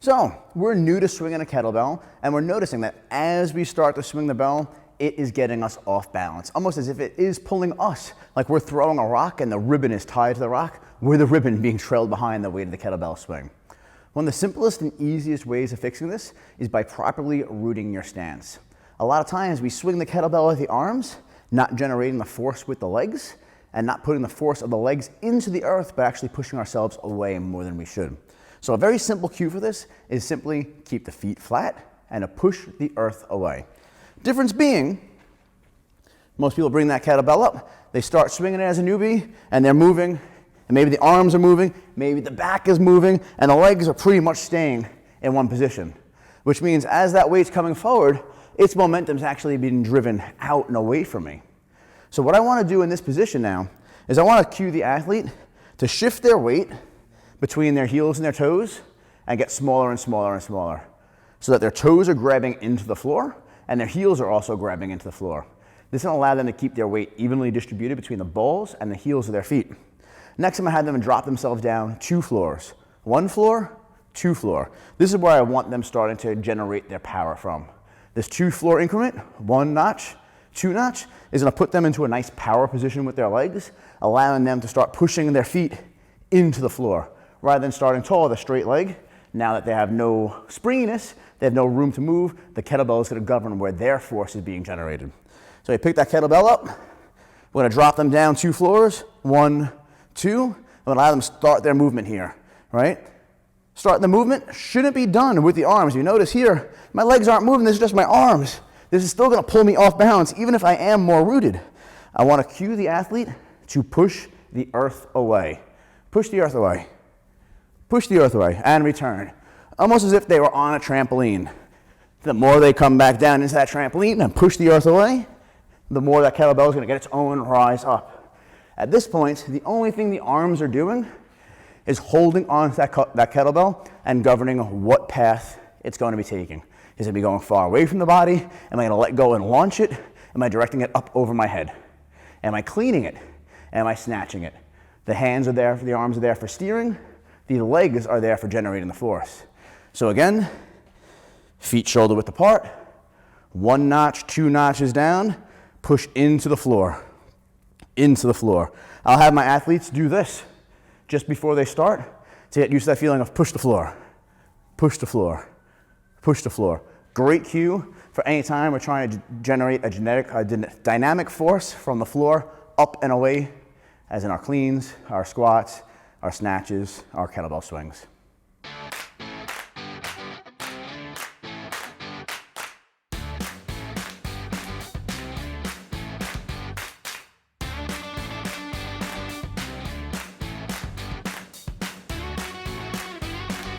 So we're new to swinging a kettlebell, and we're noticing that as we start to swing the bell, it is getting us off balance, almost as if it is pulling us, like we're throwing a rock and the ribbon is tied to the rock. We're the ribbon being trailed behind the weight of the kettlebell swing. One of the simplest and easiest ways of fixing this is by properly rooting your stance. A lot of times we swing the kettlebell with the arms, not generating the force with the legs, and not putting the force of the legs into the earth, but actually pushing ourselves away more than we should. So a very simple cue for this is simply keep the feet flat and to push the earth away. Difference being, most people bring that kettlebell up, they start swinging it as a newbie, and they're moving, and maybe the arms are moving, maybe the back is moving, and the legs are pretty much staying in one position, which means as that weight's coming forward, its momentum's actually being driven out and away from me. So what I want to do in this position now is I want to cue the athlete to shift their weight between their heels and their toes and get smaller and smaller and smaller, so that their toes are grabbing into the floor and their heels are also grabbing into the floor. This will allow them to keep their weight evenly distributed between the balls and the heels of their feet. Next, I'm going to have them drop themselves down 2 floors. 1 floor, 2 floor. This is where I want them starting to generate their power from. This 2 floor increment, 1 notch, 2 notch, is going to put them into a nice power position with their legs, allowing them to start pushing their feet into the floor. Rather than starting tall with a straight leg, now that they have no springiness, they have no room to move, the kettlebell is going to govern where their force is being generated. So you pick that kettlebell up, we're going to drop them down 2 floors, 1, 2, and allow them to start their movement here, right? Starting the movement shouldn't be done with the arms. You notice here, my legs aren't moving, this is just my arms. This is still going to pull me off balance, even if I am more rooted. I want to cue the athlete to push the earth away. Push the earth away. Push the earth away and return, almost as if they were on a trampoline. The more they come back down into that trampoline and push the earth away, the more that kettlebell is going to get its own rise up. At this point, the only thing the arms are doing is holding on to that kettlebell and governing what path it's going to be taking. Is it be going far away from the body? Am I going to let go and launch it? Am I directing it up over my head? Am I cleaning it? Am I snatching it? The hands are there, the arms are there for steering. The legs are there for generating the force. So again, feet shoulder width apart, 1 notch, 2 notches down, push into the floor, into the floor. I'll have my athletes do this just before they start to get used to that feeling of push the floor, push the floor, push the floor. Great cue for any time we're trying to generate a dynamic force from the floor up and away, as in our cleans, our squats, our snatches, our kettlebell swings.